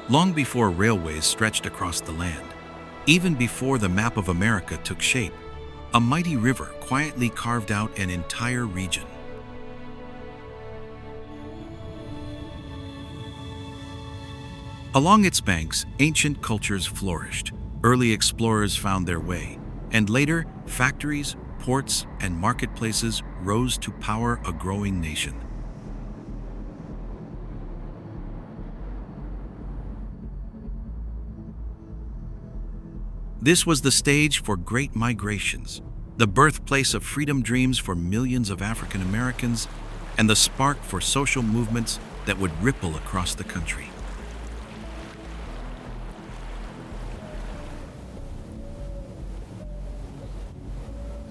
long before railways stretched across the land. Even before the map of America took shape, a mighty river quietly carved out an entire region. Along its banks, ancient cultures flourished. Early explorers found their way, and later, factories, ports, and marketplaces rose to power a growing nation. This was the stage for great migrations, the birthplace of freedom dreams for millions of African Americans, and the spark for social movements that would ripple across the country.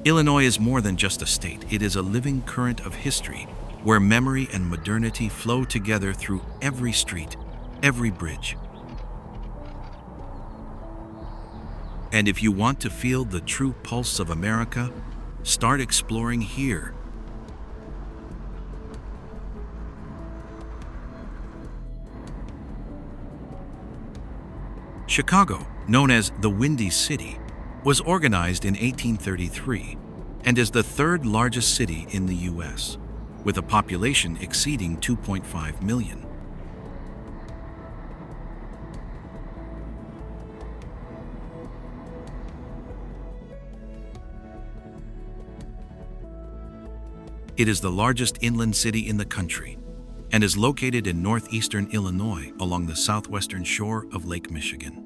Illinois is more than just a state. It is a living current of history, where memory and modernity flow together through every street, every bridge. And if you want to feel the true pulse of America, start exploring here. Chicago, known as the Windy City, was organized in 1833 and is the third largest city in the U.S., with a population exceeding 2.5 million. It is the largest inland city in the country and is located in northeastern Illinois along the southwestern shore of Lake Michigan.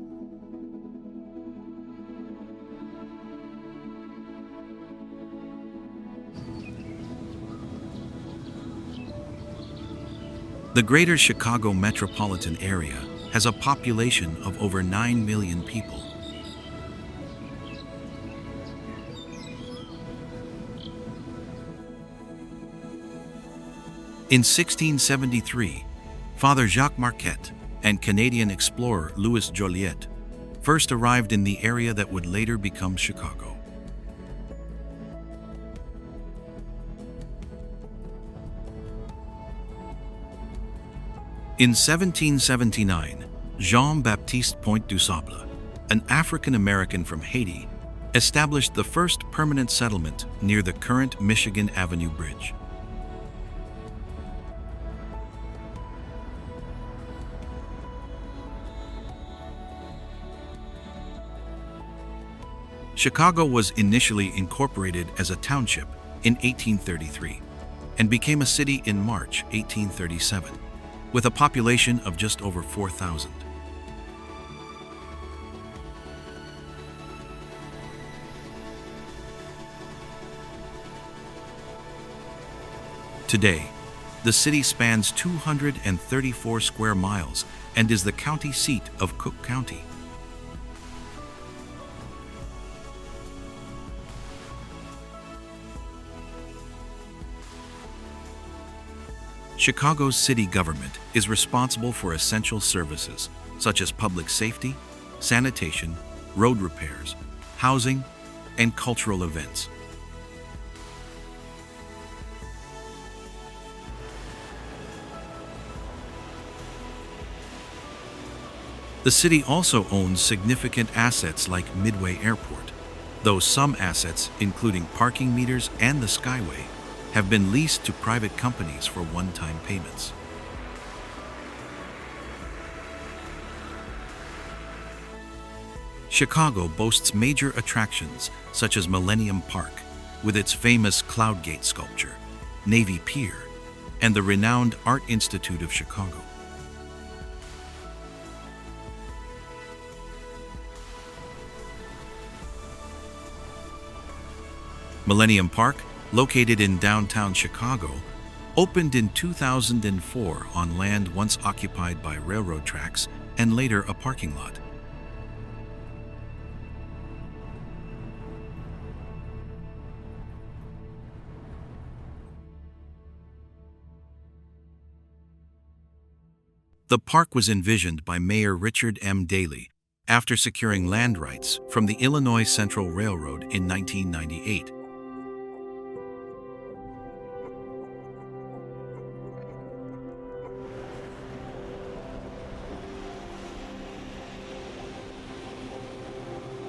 The Greater Chicago metropolitan area has a population of over 9 million people. In 1673, Father Jacques Marquette and Canadian explorer Louis Joliet first arrived in the area that would later become Chicago. In 1779, Jean-Baptiste Point du Sable, an African-American from Haiti, established the first permanent settlement near the current Michigan Avenue Bridge. Chicago was initially incorporated as a township in 1833 and became a city in March 1837, with a population of just over 4,000. Today, the city spans 234 square miles and is the county seat of Cook County. Chicago's city government is responsible for essential services such as public safety, sanitation, road repairs, housing, and cultural events. The city also owns significant assets like Midway Airport, though some assets, including parking meters and the Skyway, have been leased to private companies for one-time payments. Chicago boasts major attractions such as Millennium Park, with its famous Cloud Gate sculpture, Navy Pier, and the renowned Art Institute of Chicago. Millennium Park, located in downtown Chicago, opened in 2004 on land once occupied by railroad tracks and later a parking lot. The park was envisioned by Mayor Richard M. Daley after securing land rights from the Illinois Central Railroad in 1998.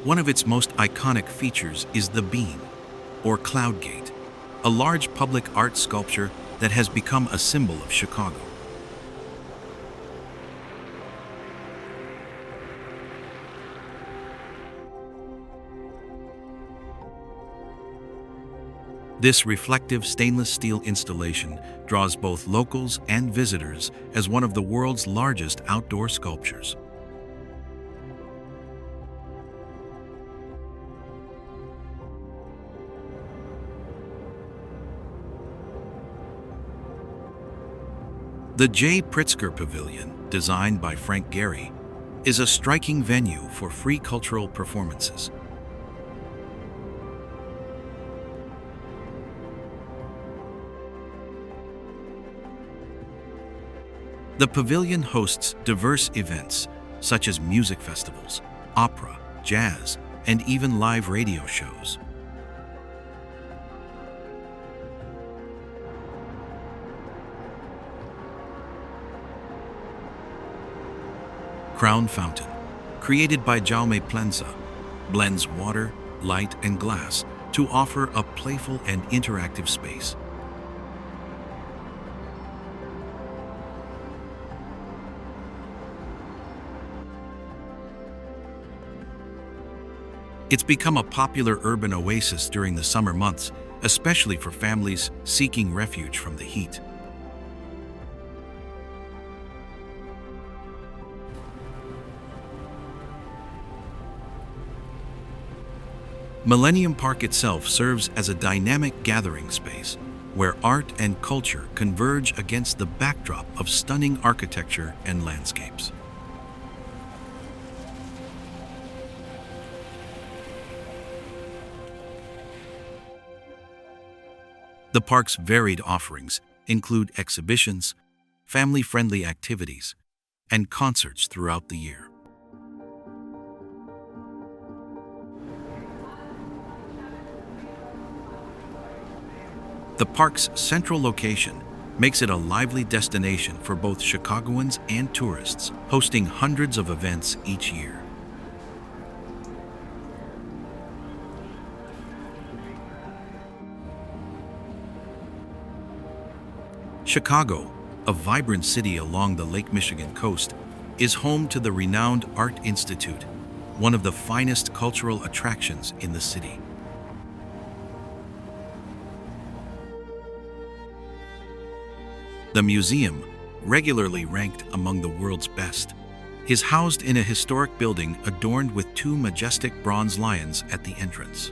One of its most iconic features is the Bean, or Cloud Gate, a large public art sculpture that has become a symbol of Chicago. This reflective stainless steel installation draws both locals and visitors as one of the world's largest outdoor sculptures. The J. Pritzker Pavilion, designed by Frank Gehry, is a striking venue for free cultural performances. The pavilion hosts diverse events such as music festivals, opera, jazz, and even live radio shows. Crown Fountain, created by Jaume Plensa, blends water, light, and glass to offer a playful and interactive space. It's become a popular urban oasis during the summer months, especially for families seeking refuge from the heat. Millennium Park itself serves as a dynamic gathering space where art and culture converge against the backdrop of stunning architecture and landscapes. The park's varied offerings include exhibitions, family-friendly activities, and concerts throughout the year. The park's central location makes it a lively destination for both Chicagoans and tourists, hosting hundreds of events each year. Chicago, a vibrant city along the Lake Michigan coast, is home to the renowned Art Institute, one of the finest cultural attractions in the city. The museum, regularly ranked among the world's best, is housed in a historic building adorned with two majestic bronze lions at the entrance.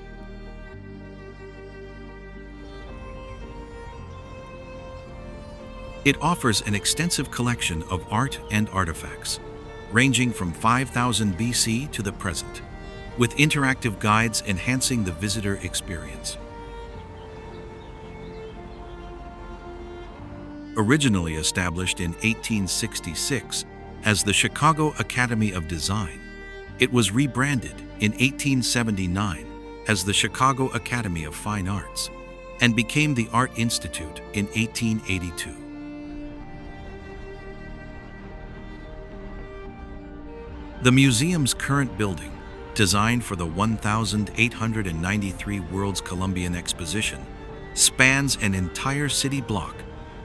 It offers an extensive collection of art and artifacts, ranging from 5000 BC to the present, with interactive guides enhancing the visitor experience. Originally established in 1866 as the Chicago Academy of Design, it was rebranded in 1879 as the Chicago Academy of Fine Arts and became the Art Institute in 1882. The museum's current building, designed for the 1,893 World's Columbian Exposition, spans an entire city block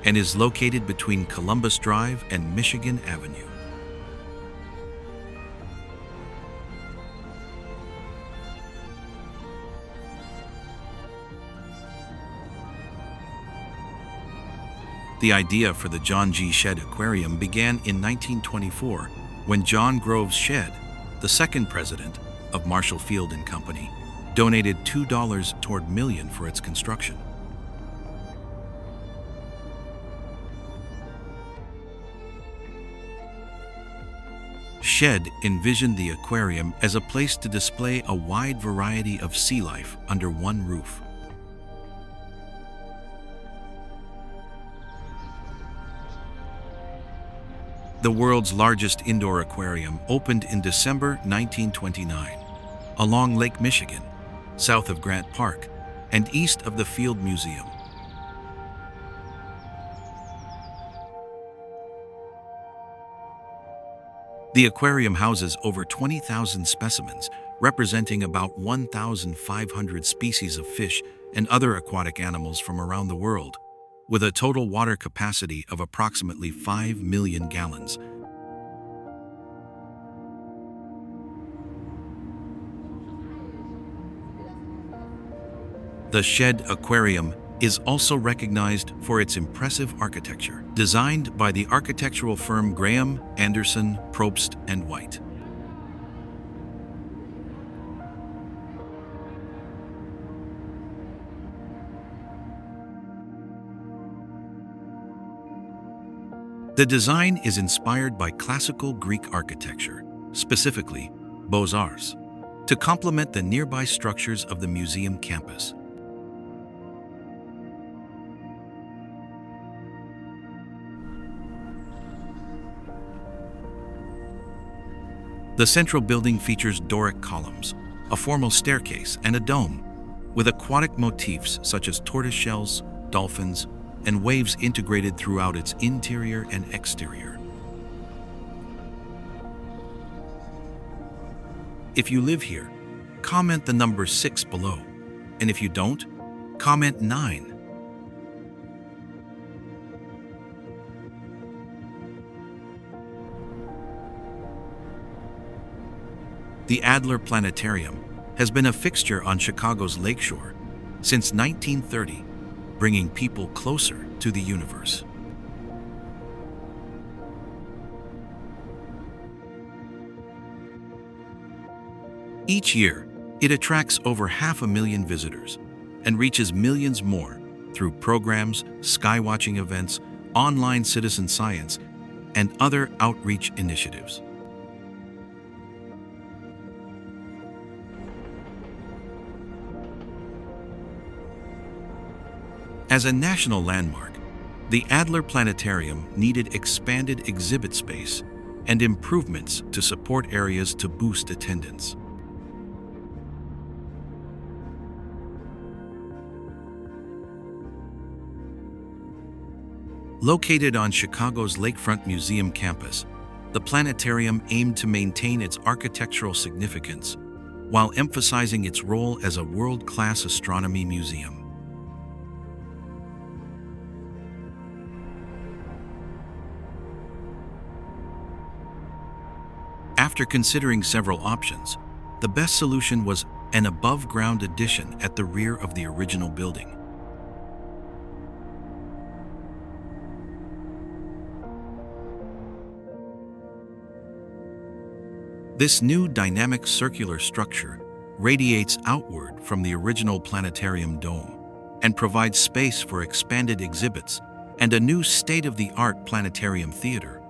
and is located between Columbus Drive and Michigan Avenue. The idea for the John G. Shedd Aquarium began in 1924 when John Groves Shedd, the second president of Marshall Field and Company, donated $2 toward $1 million for its construction. Shedd envisioned the aquarium as a place to display a wide variety of sea life under one roof. The world's largest indoor aquarium opened in December 1929, along Lake Michigan, south of Grant Park, and east of the Field Museum. The aquarium houses over 20,000 specimens, representing about 1,500 species of fish and other aquatic animals from around the world, with a total water capacity of approximately 5 million gallons. The Shed Aquarium is also recognized for its impressive architecture, designed by the architectural firm Graham, Anderson, Probst and White. The design is inspired by classical Greek architecture, specifically Beaux-Arts, to complement the nearby structures of the museum campus. The central building features Doric columns, a formal staircase, and a dome, with aquatic motifs such as tortoiseshells, dolphins, and waves integrated throughout its interior and exterior. If you live here, comment the number 6 below, and if you don't, comment 9. The Adler Planetarium has been a fixture on Chicago's lakeshore since 1930, bringing people closer to the universe. Each year, it attracts over 500,000 visitors and reaches millions more through programs, skywatching events, online citizen science, and other outreach initiatives. As a national landmark, the Adler Planetarium needed expanded exhibit space and improvements to support areas to boost attendance. Located on Chicago's Lakefront Museum campus, the planetarium aimed to maintain its architectural significance while emphasizing its role as a world-class astronomy museum. After considering several options, the best solution was an above-ground addition at the rear of the original building. This new dynamic circular structure radiates outward from the original planetarium dome and provides space for expanded exhibits and a new state-of-the-art planetarium theater,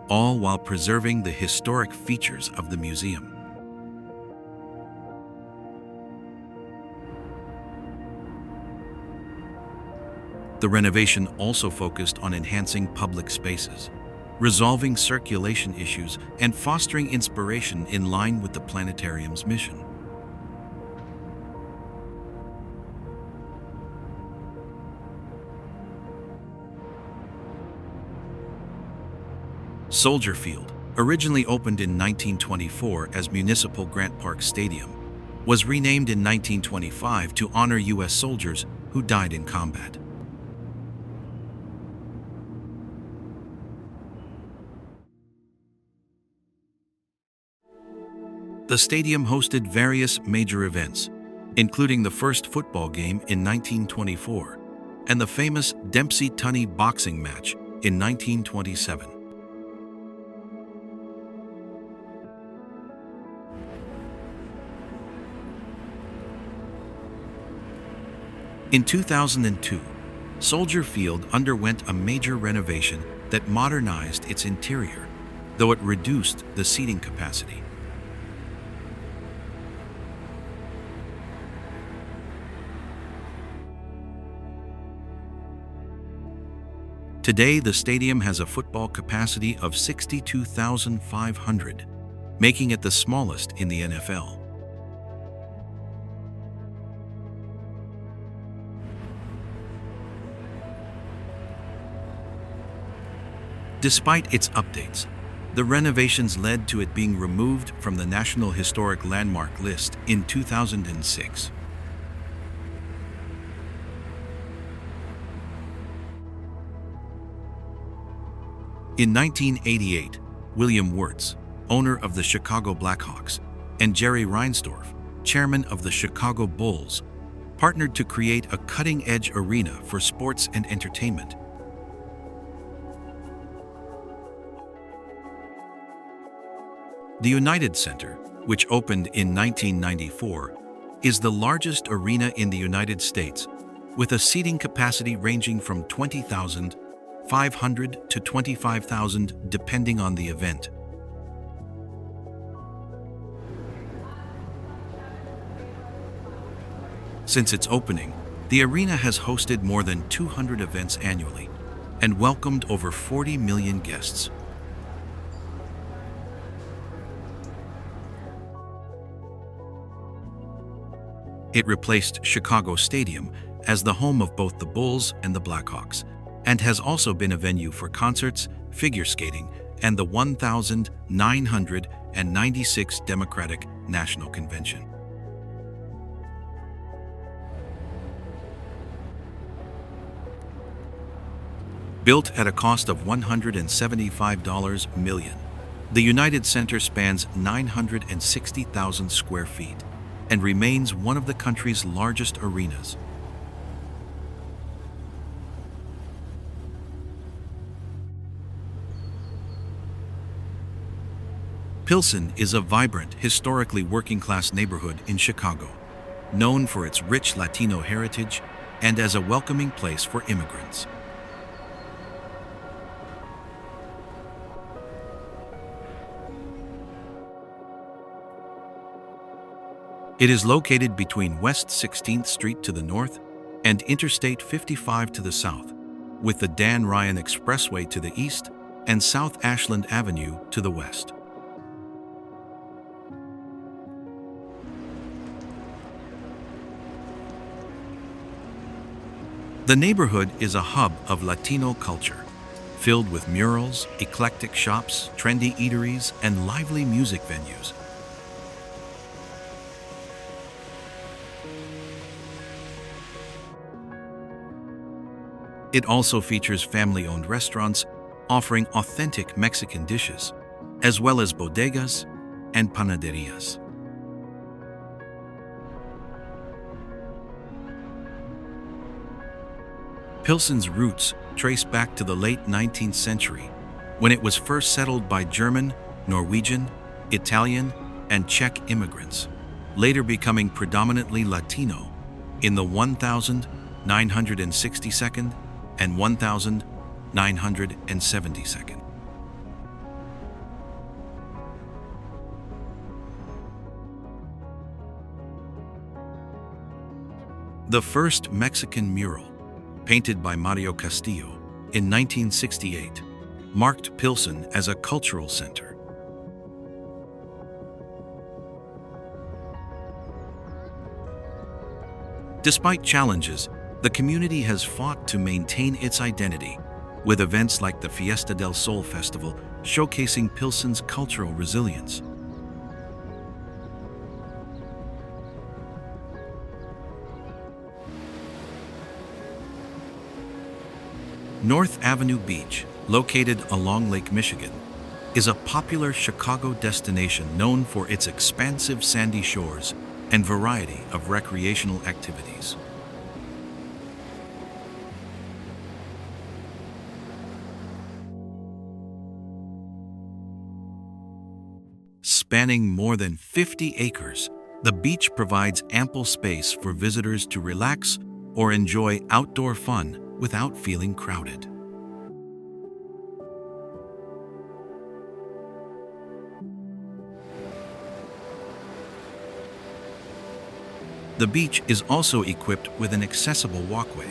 all while preserving the historic features of the museum. The renovation also focused on enhancing public spaces, resolving circulation issues, and fostering inspiration in line with the planetarium's mission. Soldier Field, originally opened in 1924 as Municipal Grant Park Stadium, was renamed in 1925 to honor U.S. soldiers who died in combat. The stadium hosted various major events, including the first football game in 1924 and the famous Dempsey-Tunney boxing match in 1927. In 2002, Soldier Field underwent a major renovation that modernized its interior, though it reduced the seating capacity. Today, the stadium has a football capacity of 62,500, making it the smallest in the NFL. Despite its updates, The renovations led to it being removed from the National Historic Landmark list in 2006. In 1988, William Wirtz, owner of the Chicago Blackhawks, and Jerry Reinsdorf, chairman of the Chicago Bulls, partnered to create a cutting-edge arena for sports and entertainment. The United Center, which opened in 1994, is the largest arena in the United States, with a seating capacity ranging from 20,500 to 25,000 depending on the event. Since its opening, the arena has hosted more than 200 events annually and welcomed over 40 million guests. It replaced Chicago Stadium as the home of both the Bulls and the Blackhawks, and has also been a venue for concerts, figure skating, and the 1996 Democratic National Convention. Built at a cost of $175 million, the United Center spans 960,000 square feet and remains one of the country's largest arenas. Pilsen is a vibrant, historically working-class neighborhood in Chicago, known for its rich Latino heritage and as a welcoming place for immigrants. It is located between West 16th Street to the north and Interstate 55 to the south, with the Dan Ryan Expressway to the east and South Ashland Avenue to the west. The neighborhood is a hub of Latino culture, filled with murals, eclectic shops, trendy eateries, and lively music venues. It also features family-owned restaurants offering authentic Mexican dishes, as well as bodegas and panaderias. Pilsen's roots trace back to the late 19th century, when it was first settled by German, Norwegian, Italian, and Czech immigrants, later becoming predominantly Latino in the 1962nd and 1972nd. The first Mexican mural, painted by Mario Castillo in 1968, marked Pilsen as a cultural center. Despite challenges, the community has fought to maintain its identity, with events like the Fiesta del Sol Festival showcasing Pilsen's cultural resilience. North Avenue Beach, located along Lake Michigan, is a popular Chicago destination known for its expansive sandy shores and variety of recreational activities. Spanning more than 50 acres, the beach provides ample space for visitors to relax or enjoy outdoor fun without feeling crowded. The beach is also equipped with an accessible walkway,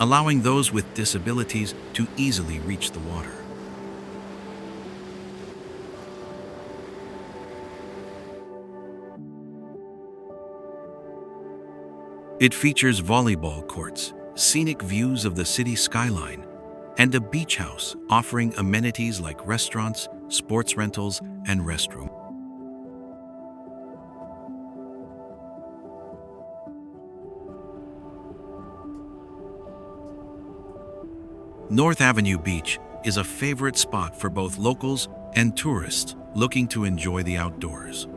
allowing those with disabilities to easily reach the water. It features volleyball courts, scenic views of the city skyline, and a beach house offering amenities like restaurants, sports rentals, and restroom. North Avenue Beach is a favorite spot for both locals and tourists looking to enjoy the outdoors.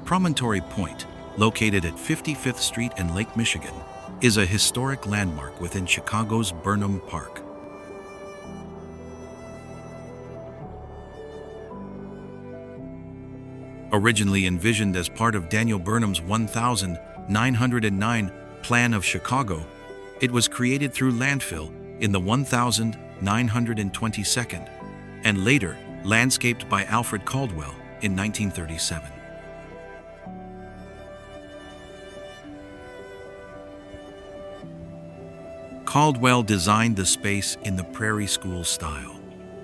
Promontory Point, located at 55th Street and Lake Michigan, is a historic landmark within Chicago's Burnham Park. Originally envisioned as part of Daniel Burnham's 1909 Plan of Chicago, it was created through landfill in the 1922nd and later landscaped by Alfred Caldwell in 1937. Caldwell designed the space in the prairie school style,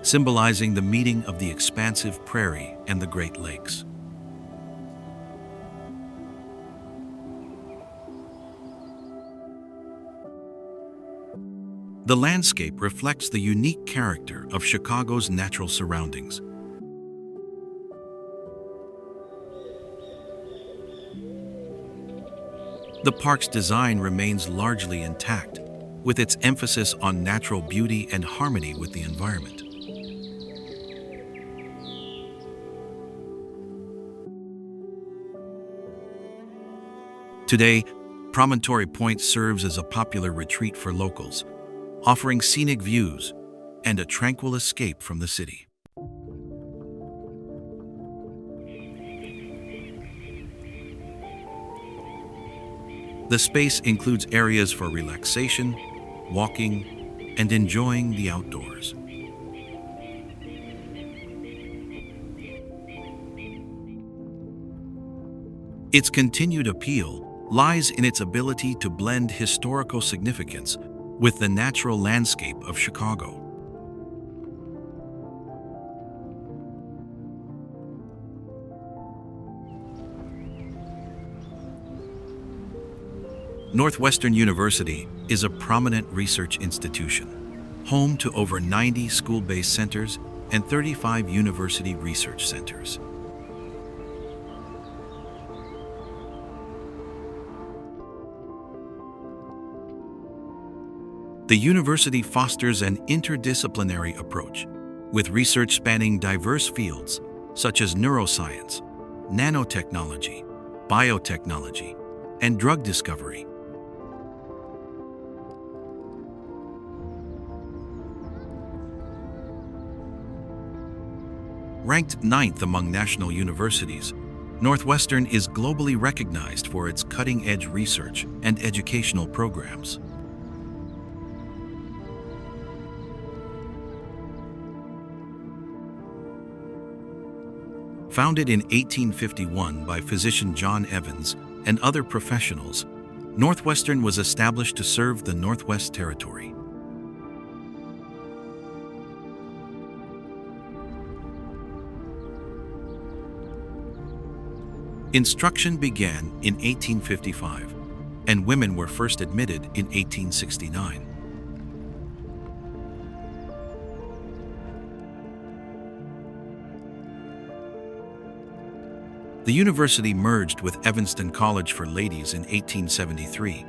symbolizing the meeting of the expansive prairie and the Great Lakes. The landscape reflects the unique character of Chicago's natural surroundings. The park's design remains largely intact, with its emphasis on natural beauty and harmony with the environment. Today, Promontory Point serves as a popular retreat for locals, offering scenic views and a tranquil escape from the city. The space includes areas for relaxation, walking, and enjoying the outdoors. Its continued appeal lies in its ability to blend historical significance with the natural landscape of Chicago. Northwestern University is a prominent research institution, home to over 90 school-based centers and 35 university research centers. The university fosters an interdisciplinary approach, with research spanning diverse fields such as neuroscience, nanotechnology, biotechnology, and drug discovery. Ranked 9th among national universities, Northwestern is globally recognized for its cutting-edge research and educational programs. Founded in 1851 by physician John Evans and other professionals, Northwestern was established to serve the Northwest Territory. Instruction began in 1855, and women were first admitted in 1869. The university merged with Evanston College for Ladies in 1873,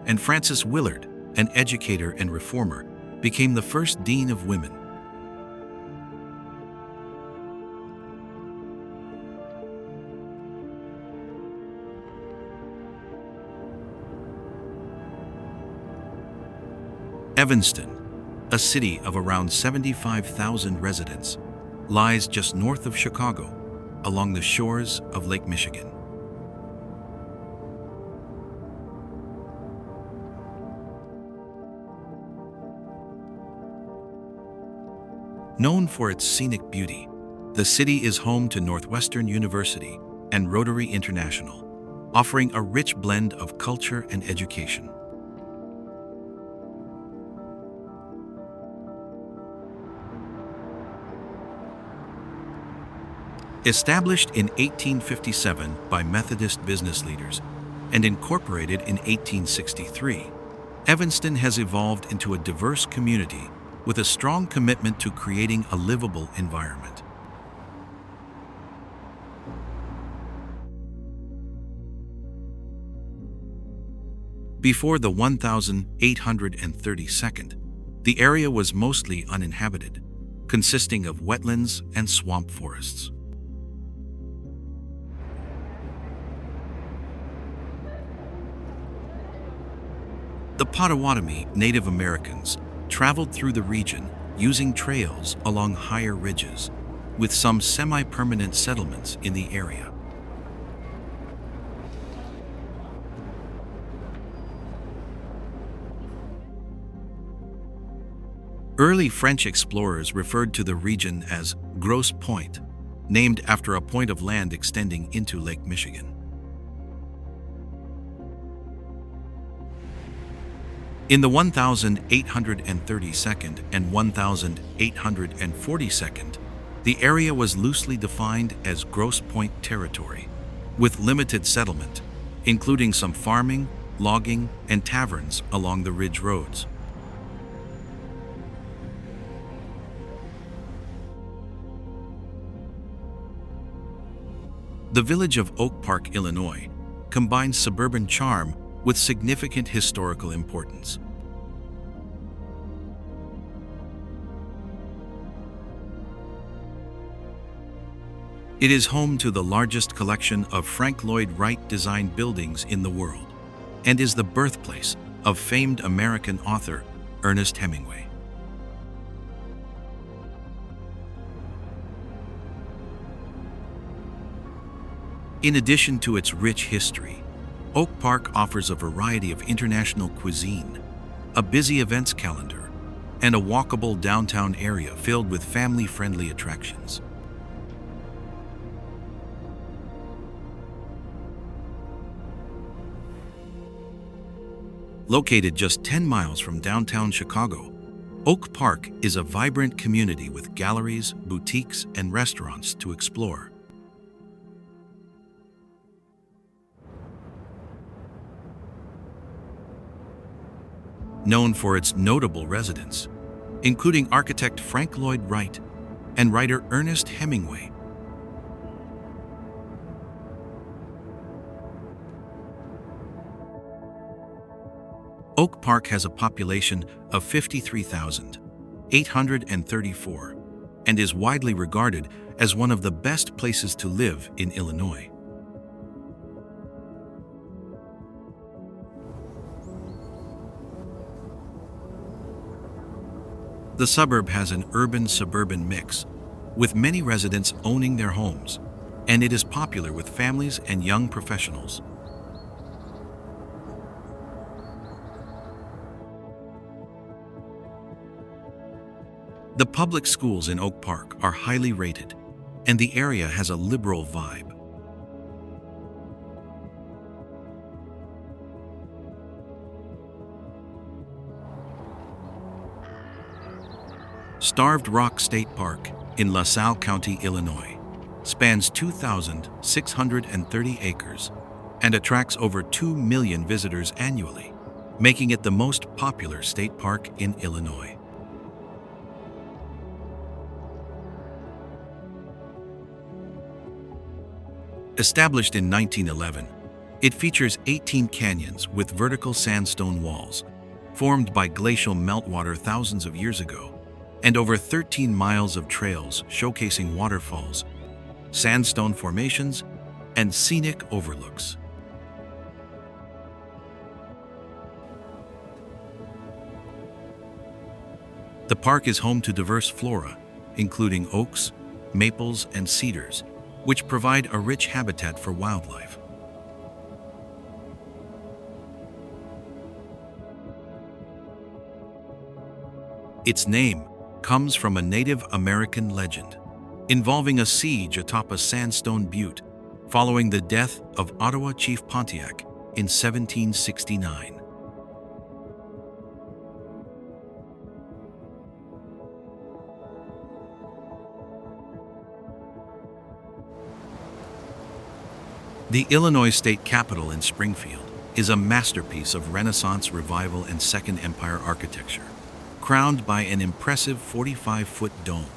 and Frances Willard, an educator and reformer, became the first dean of women. Evanston, a city of around 75,000 residents, lies just north of Chicago, along the shores of Lake Michigan. Known for its scenic beauty, the city is home to Northwestern University and Rotary International, offering a rich blend of culture and education. Established in 1857 by Methodist business leaders, and incorporated in 1863, Evanston has evolved into a diverse community with a strong commitment to creating a livable environment. Before the 1832nd, the area was mostly uninhabited, consisting of wetlands and swamp forests. The Potawatomi Native Americans traveled through the region using trails along higher ridges, with some semi-permanent settlements in the area. Early French explorers referred to the region as Grosse Pointe, named after a point of land extending into Lake Michigan. In the 1832nd and 1842nd, the area was loosely defined as Grosse Pointe territory, with limited settlement, including some farming, logging, and taverns along the ridge roads. The village of Oak Park, Illinois, combines suburban charm with significant historical importance. It is home to the largest collection of Frank Lloyd Wright-designed buildings in the world, and is the birthplace of famed American author Ernest Hemingway. In addition to its rich history, Oak Park offers a variety of international cuisine, a busy events calendar, and a walkable downtown area filled with family-friendly attractions. Located just 10 miles from downtown Chicago, Oak Park is a vibrant community with galleries, boutiques, and restaurants to explore. Known for its notable residents, including architect Frank Lloyd Wright and writer Ernest Hemingway. Oak Park has a population of 53,834 and is widely regarded as one of the best places to live in Illinois. The suburb has an urban-suburban mix, with many residents owning their homes, and it is popular with families and young professionals. The public schools in Oak Park are highly rated, and the area has a liberal vibe. Starved Rock State Park in LaSalle County, Illinois, spans 2,630 acres and attracts over 2 million visitors annually, making it the most popular state park in Illinois. Established in 1911, it features 18 canyons with vertical sandstone walls, formed by glacial meltwater thousands of years ago, and over 13 miles of trails showcasing waterfalls, sandstone formations, and scenic overlooks. The park is home to diverse flora, including oaks, maples, and cedars, which provide a rich habitat for wildlife. Its name comes from a Native American legend involving a siege atop a sandstone butte following the death of Ottawa Chief Pontiac in 1769. The Illinois State Capitol in Springfield is a masterpiece of Renaissance Revival and Second Empire architecture, crowned by an impressive 45-foot dome.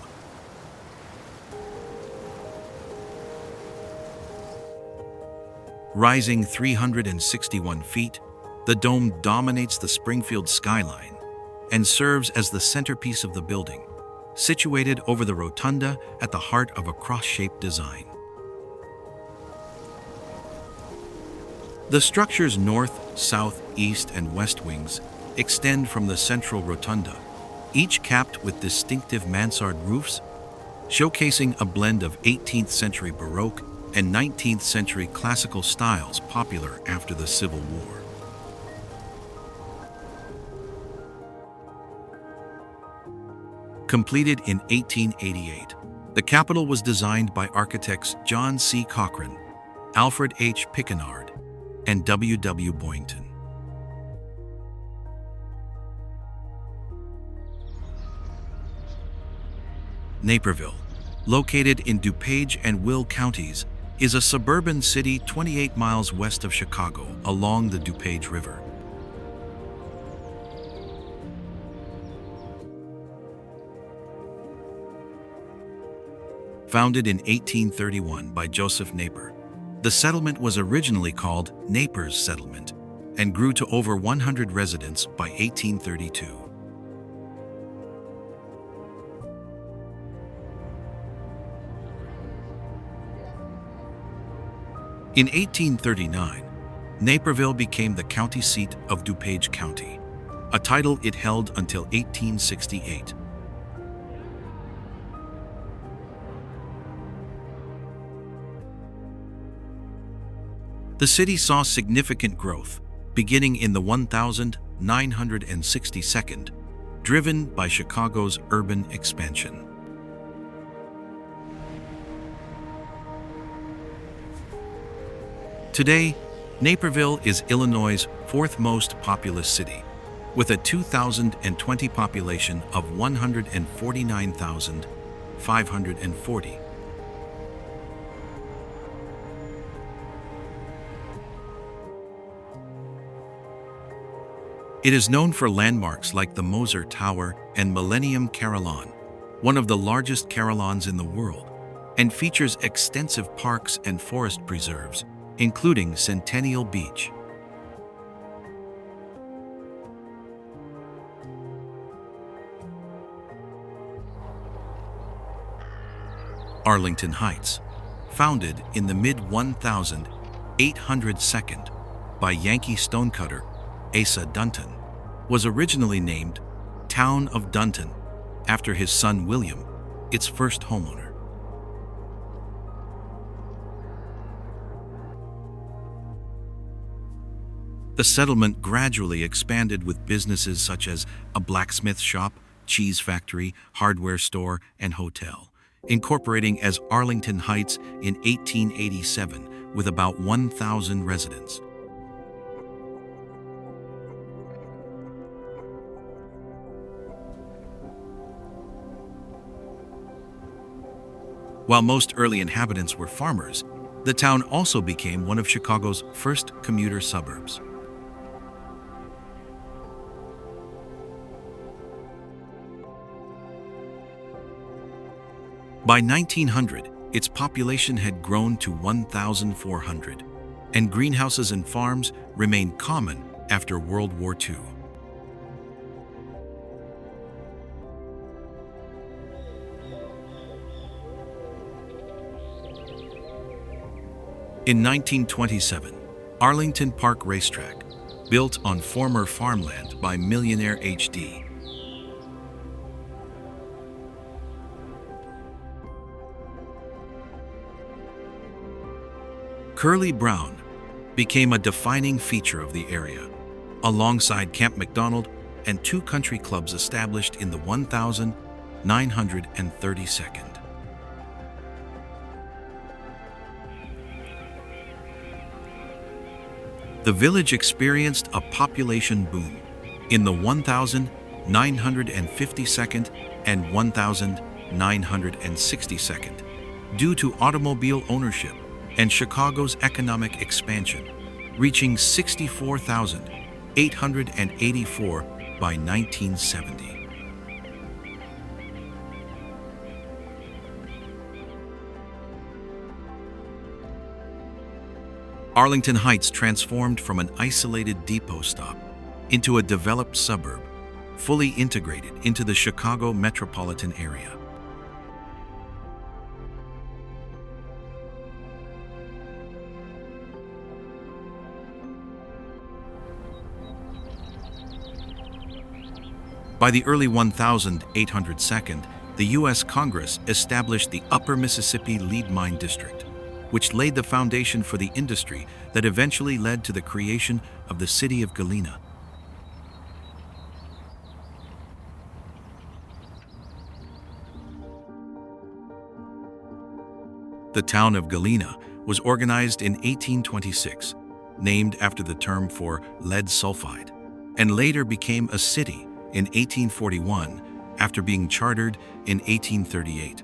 Rising 361 feet, the dome dominates the Springfield skyline and serves as the centerpiece of the building, situated over the rotunda at the heart of a cross-shaped design. The structure's north, south, east, and west wings extend from the central rotunda, each capped with distinctive mansard roofs, showcasing a blend of 18th century Baroque and 19th century classical styles popular after the Civil War. Completed in 1888, the Capitol was designed by architects John C. Cochran, Alfred H. Pickenard, and W. W. Boynton. Naperville, located in DuPage and Will counties, is a suburban city 28 miles west of Chicago along the DuPage River. Founded in 1831 by Joseph Naper, the settlement was originally called Naper's Settlement and grew to over 100 residents by 1832. In 1839, Naperville became the county seat of DuPage County, a title it held until 1868. The city saw significant growth, beginning in the 1962nd, driven by Chicago's urban expansion. Today, Naperville is Illinois' fourth most populous city, with a 2020 population of 149,540. It is known for landmarks like the Moser Tower and Millennium Carillon, one of the largest carillons in the world, and features extensive parks and forest preserves, including Centennial Beach. Arlington Heights, founded in the mid-1800s by Yankee stonecutter Asa Dunton, was originally named Town of Dunton after his son William, its first homeowner. The settlement gradually expanded with businesses such as a blacksmith shop, cheese factory, hardware store, and hotel, incorporating as Arlington Heights in 1887 with about 1,000 residents. While most early inhabitants were farmers, the town also became one of Chicago's first commuter suburbs. By 1900, its population had grown to 1,400, and greenhouses and farms remained common after World War II. In 1927, Arlington Park Racetrack, built on former farmland by millionaire H.D. Curly Brown, became a defining feature of the area, alongside Camp McDonald and two country clubs established in the 1932nd. The village experienced a population boom in the 1952nd and 1962nd due to automobile ownership and Chicago's economic expansion, reaching 64,884 by 1970. Arlington Heights transformed from an isolated depot stop into a developed suburb, fully integrated into the Chicago metropolitan area. By the early 1802nd, the U.S. Congress established the Upper Mississippi Lead Mine District, which laid the foundation for the industry that eventually led to the creation of the city of Galena. The town of Galena was organized in 1826, named after the term for lead sulfide, and later became a city in 1841 after being chartered in 1838.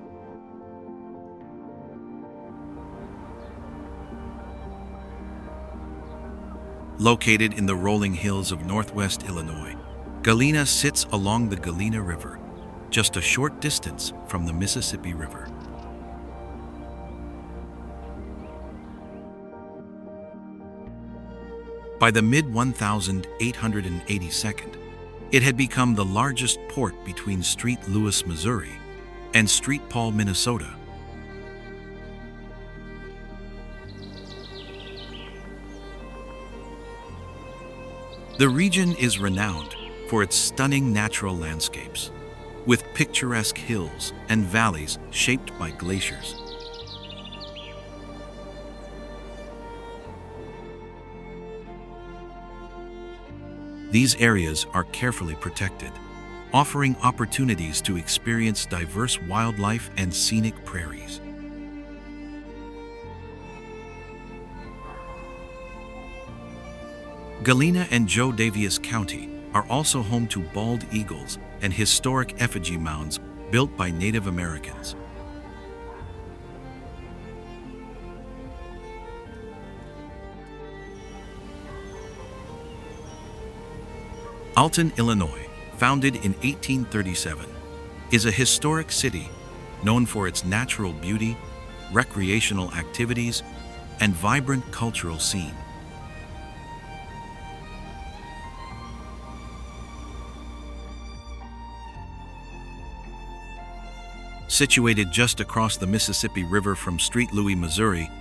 Located in the rolling hills of northwest Illinois, Galena sits along the Galena River, just a short distance from the Mississippi River. By the mid-1882nd, it had become the largest port between St. Louis, Missouri, and St. Paul, Minnesota. The region is renowned for its stunning natural landscapes, with picturesque hills and valleys shaped by glaciers. These areas are carefully protected, offering opportunities to experience diverse wildlife and scenic prairies. Galena and Joe Daviess County are also home to bald eagles and historic effigy mounds built by Native Americans. Alton, Illinois, founded in 1837, is a historic city known for its natural beauty, recreational activities, and vibrant cultural scene. Situated just across the Mississippi River from St. Louis, Missouri,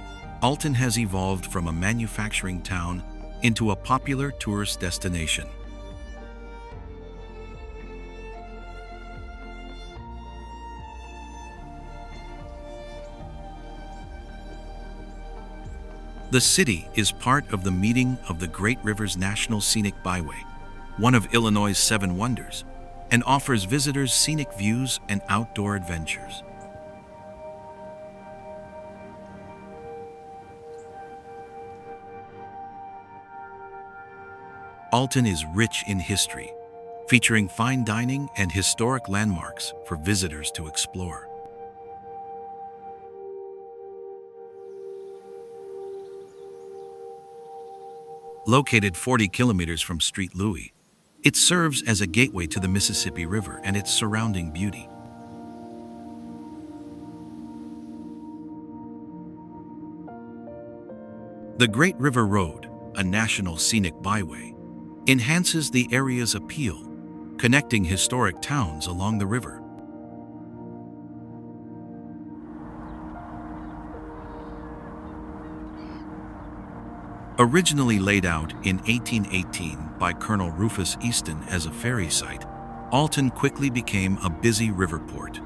Alton has evolved from a manufacturing town into a popular tourist destination. The city is part of the meeting of the Great Rivers National Scenic Byway, one of Illinois' 7 wonders, and offers visitors scenic views and outdoor adventures. Alton is rich in history, featuring fine dining and historic landmarks for visitors to explore. Located 40 kilometers from St. Louis, it serves as a gateway to the Mississippi River and its surrounding beauty. The Great River Road, a national scenic byway, enhances the area's appeal, connecting historic towns along the river. Originally laid out in 1818 by Colonel Rufus Easton as a ferry site, Alton quickly became a busy river port.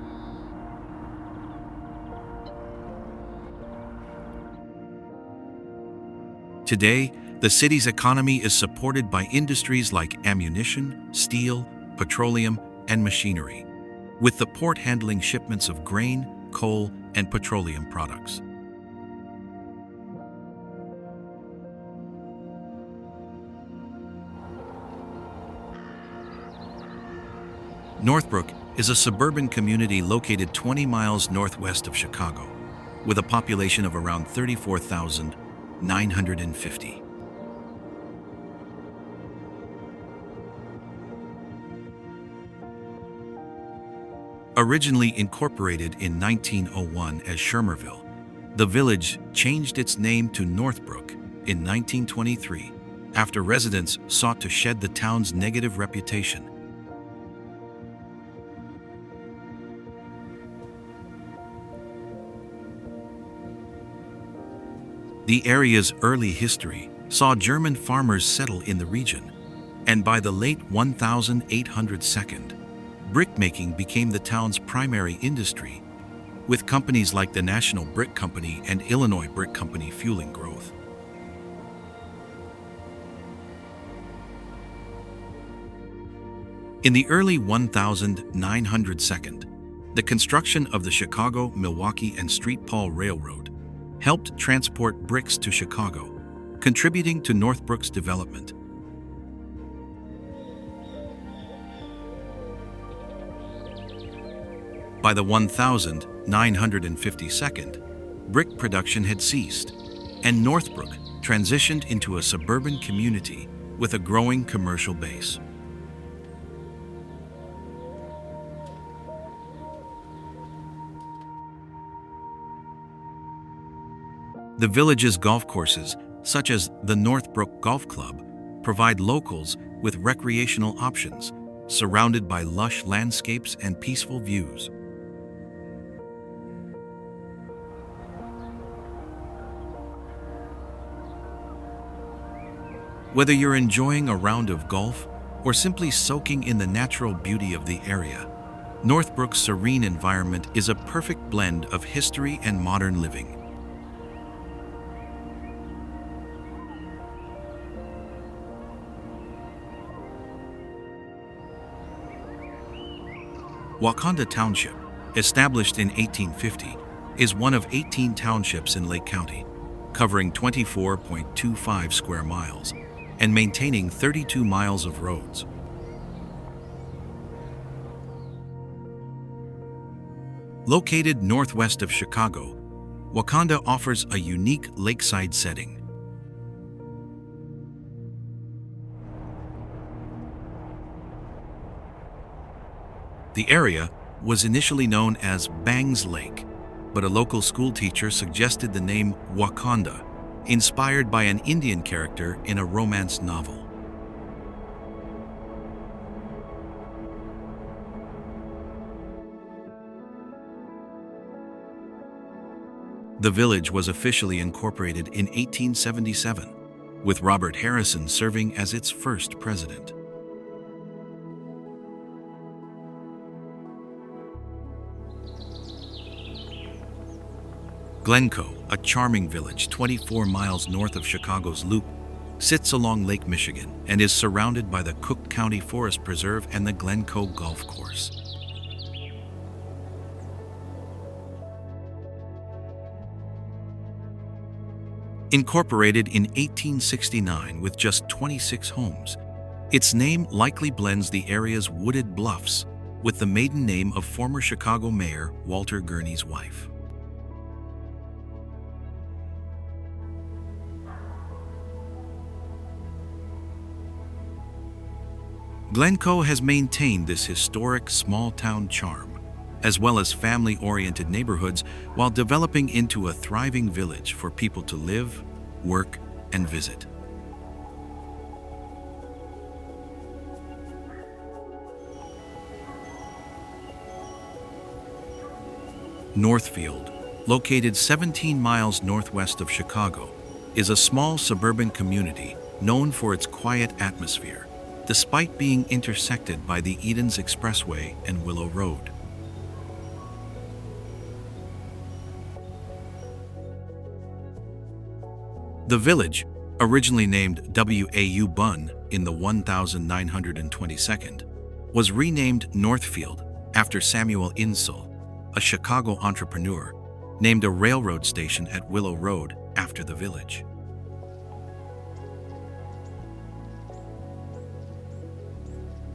Today, the city's economy is supported by industries like ammunition, steel, petroleum, and machinery, with the port handling shipments of grain, coal, and petroleum products. Northbrook is a suburban community located 20 miles northwest of Chicago. with a population of around 34,950. Originally incorporated in 1901 as Schermerville, the village changed its name to Northbrook in 1923 after residents sought to shed the town's negative reputation. The area's early history saw German farmers settle in the region, and by the late 1800s, brickmaking became the town's primary industry, with companies like the National Brick Company and Illinois Brick Company fueling growth. In the early 1900s, the construction of the Chicago, Milwaukee, and St. Paul Railroad helped transport bricks to Chicago, contributing to Northbrook's development. By the 1952, brick production had ceased, and Northbrook transitioned into a suburban community with a growing commercial base. The village's golf courses, such as the Northbrook Golf Club, provide locals with recreational options, surrounded by lush landscapes and peaceful views. Whether you're enjoying a round of golf or simply soaking in the natural beauty of the area, Northbrook's serene environment is a perfect blend of history and modern living. Wauconda Township, established in 1850, is one of 18 townships in Lake County, covering 24.25 square miles and maintaining 32 miles of roads. Located northwest of Chicago, Wauconda offers a unique lakeside setting. The area was initially known as Bangs Lake, but a local schoolteacher suggested the name Wauconda, inspired by an Indian character in a romance novel. The village was officially incorporated in 1877, with Robert Harrison serving as its first president. Glencoe, a charming village 24 miles north of Chicago's Loop, sits along Lake Michigan and is surrounded by the Cook County Forest Preserve and the Glencoe Golf Course. Incorporated in 1869 with just 26 homes, its name likely blends the area's wooded bluffs with the maiden name of former Chicago Mayor Walter Gurney's wife. Glencoe has maintained this historic small-town charm, as well as family-oriented neighborhoods, while developing into a thriving village for people to live, work, and visit. Northfield, located 17 miles northwest of Chicago, is a small suburban community known for its quiet atmosphere, despite being intersected by the Edens Expressway and Willow Road. The village, originally named W.A.U. Bunn in the 1922nd, was renamed Northfield after Samuel Insull, a Chicago entrepreneur, named a railroad station at Willow Road after the village.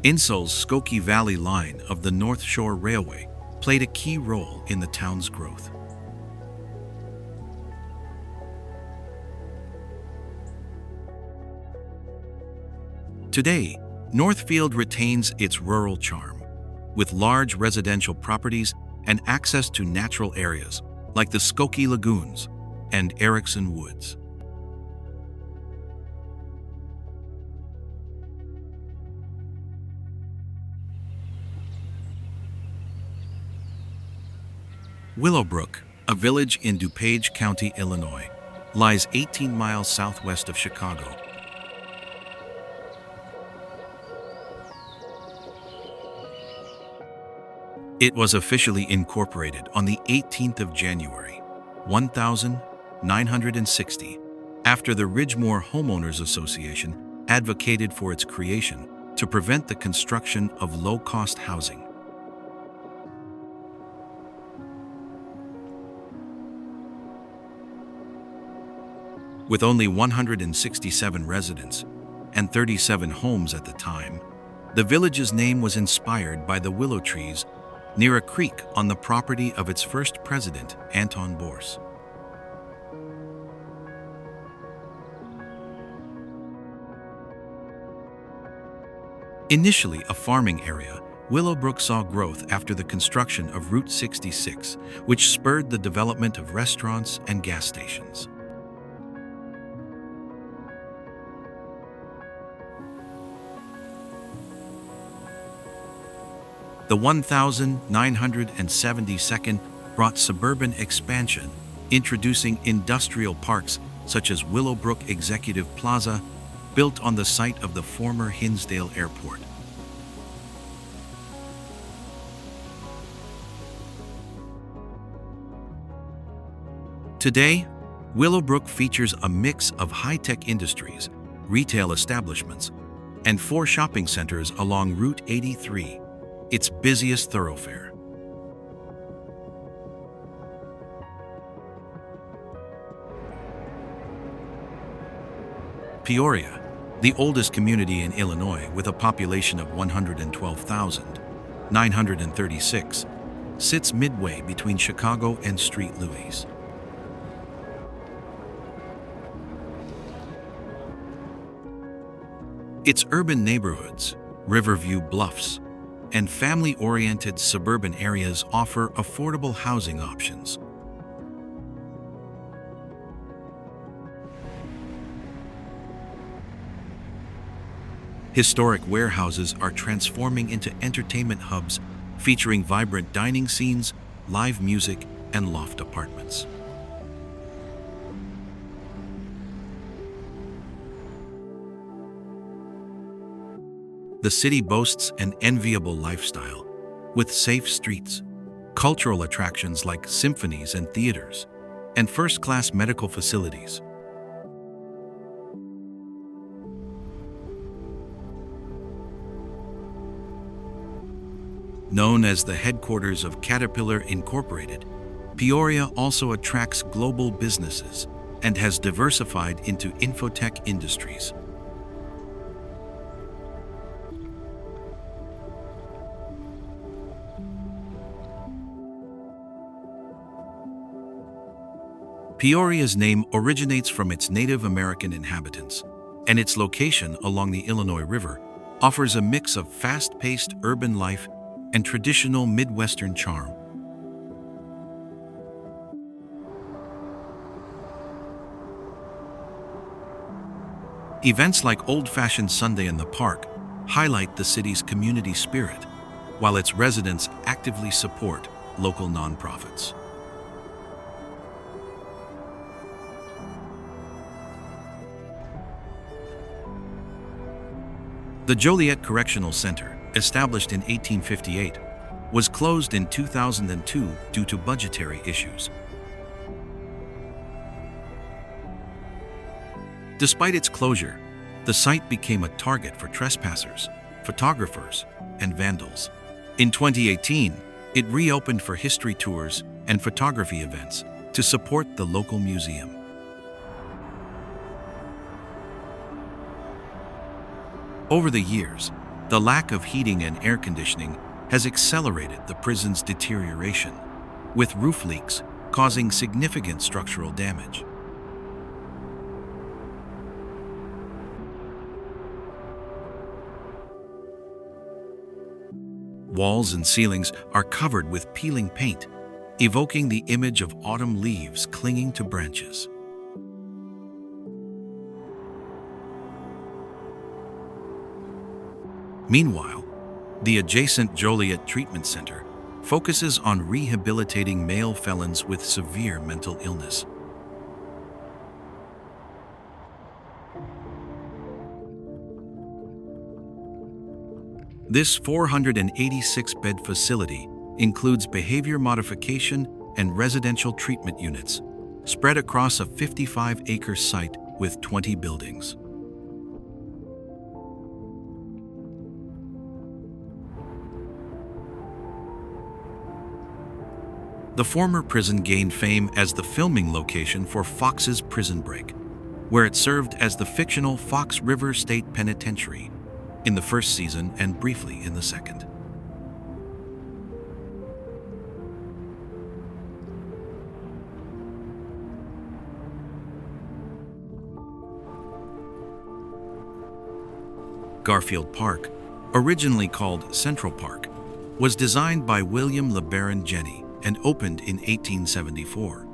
Insull's Skokie Valley line of the North Shore Railway played a key role in the town's growth. Today, Northfield retains its rural charm, with large residential properties and access to natural areas like the Skokie Lagoons and Erickson Woods. Willowbrook, a village in DuPage County, Illinois, lies 18 miles southwest of Chicago. It was officially incorporated on the 18th of January, 1960, after the Ridgemore Homeowners Association advocated for its creation to prevent the construction of low-cost housing. With only 167 residents and 37 homes at the time, the village's name was inspired by the willow trees near a creek on the property of its first president, Anton Bourse. Initially a farming area, Willowbrook saw growth after the construction of Route 66, which spurred the development of restaurants and gas stations. The 1972nd brought suburban expansion, introducing industrial parks such as Willowbrook Executive Plaza, built on the site of the former Hinsdale Airport. Today, Willowbrook features a mix of high-tech industries, retail establishments, and 4 shopping centers along Route 83, its busiest thoroughfare. Peoria, the oldest community in Illinois with a population of 112,936, sits midway between Chicago and St. Louis. Its urban neighborhoods, Riverview Bluffs, and family-oriented suburban areas offer affordable housing options. Historic warehouses are transforming into entertainment hubs featuring vibrant dining scenes, live music, and loft apartments. The city boasts an enviable lifestyle, with safe streets, cultural attractions like symphonies and theaters, and first-class medical facilities. Known as the headquarters of Caterpillar Incorporated, Peoria also attracts global businesses and has diversified into infotech industries. Peoria's name originates from its Native American inhabitants, and its location along the Illinois River offers a mix of fast-paced urban life and traditional Midwestern charm. Events like Old-Fashioned Sunday in the Park highlight the city's community spirit, while its residents actively support local nonprofits. The Joliet Correctional Center, established in 1858, was closed in 2002 due to budgetary issues. Despite its closure, the site became a target for trespassers, photographers, and vandals. In 2018, it reopened for history tours and photography events to support the local museum. Over the years, the lack of heating and air conditioning has accelerated the prison's deterioration, with roof leaks causing significant structural damage. Walls and ceilings are covered with peeling paint, evoking the image of autumn leaves clinging to branches. Meanwhile, the adjacent Joliet Treatment Center focuses on rehabilitating male felons with severe mental illness. This 486-bed facility includes behavior modification and residential treatment units, spread across a 55-acre site with 20 buildings. The former prison gained fame as the filming location for Fox's Prison Break, where it served as the fictional Fox River State Penitentiary in the first season and briefly in the second. Garfield Park, originally called Central Park, was designed by William LeBaron Jenney and opened in 1874.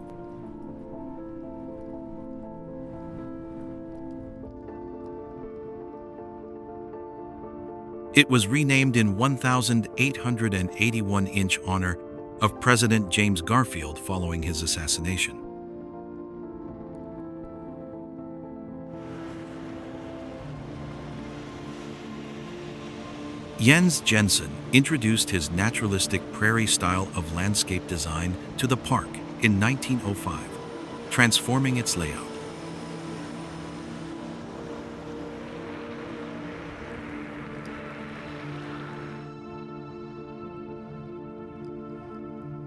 It was renamed in 1881 in honor of President James Garfield following his assassination. Jens Jensen introduced his naturalistic prairie style of landscape design to the park in 1905, transforming its layout.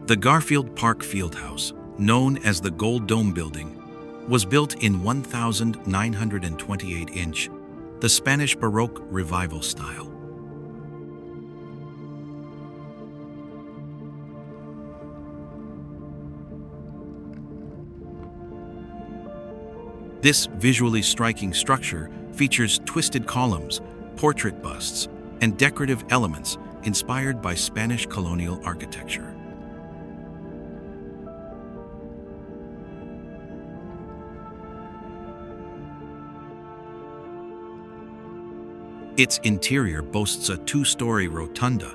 The Garfield Park Fieldhouse, known as the Gold Dome Building, was built in 1928 inch, the Spanish Baroque Revival style. This visually striking structure features twisted columns, portrait busts, and decorative elements inspired by Spanish colonial architecture. Its interior boasts a two-story rotunda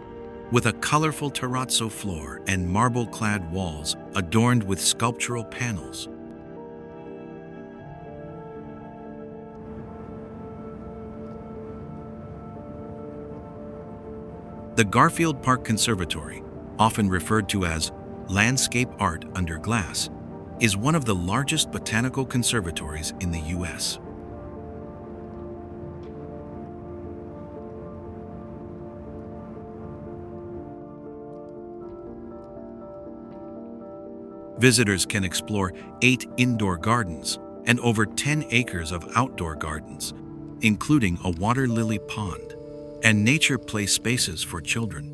with a colorful terrazzo floor and marble-clad walls adorned with sculptural panels. The Garfield Park Conservatory, often referred to as landscape art under glass, is one of the largest botanical conservatories in the U.S. Visitors can explore 8 indoor gardens and over 10 acres of outdoor gardens, including a water lily pond and nature play spaces for children.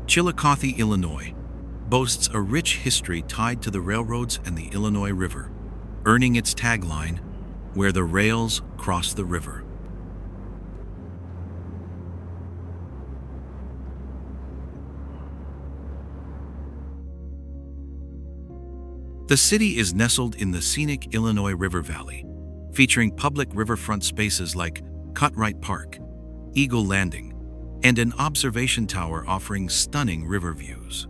Chillicothe, Illinois, boasts a rich history tied to the railroads and the Illinois River, earning its tagline, "Where the rails cross the river." The city is nestled in the scenic Illinois River Valley, featuring public riverfront spaces like Cutright Park, Eagle Landing, and an observation tower offering stunning river views.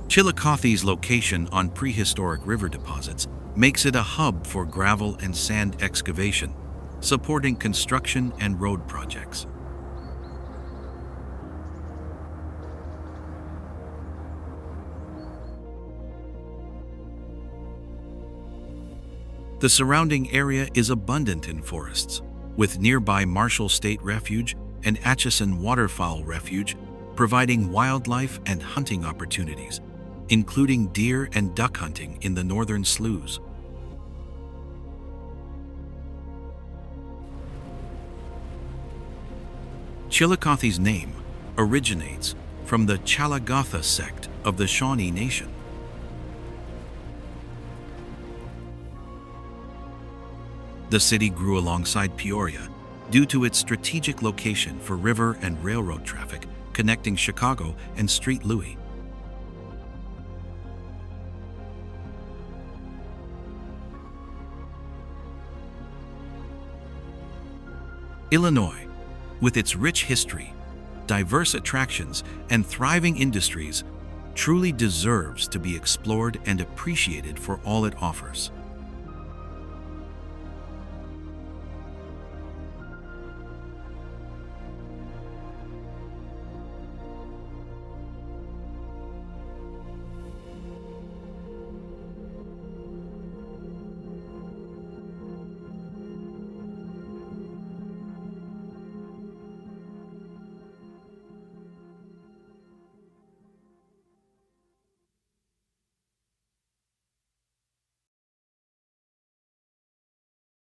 Chillicothe's location on prehistoric river deposits makes it a hub for gravel and sand excavation, supporting construction and road projects. The surrounding area is abundant in forests, with nearby Marshall State Refuge and Atchison Waterfowl Refuge providing wildlife and hunting opportunities, including deer and duck hunting in the northern sloughs. Chillicothe's name originates from the Chalagatha sect of the Shawnee Nation. The city grew alongside Peoria due to its strategic location for river and railroad traffic connecting Chicago and St. Louis. Illinois, with its rich history, diverse attractions, and thriving industries, truly deserves to be explored and appreciated for all it offers.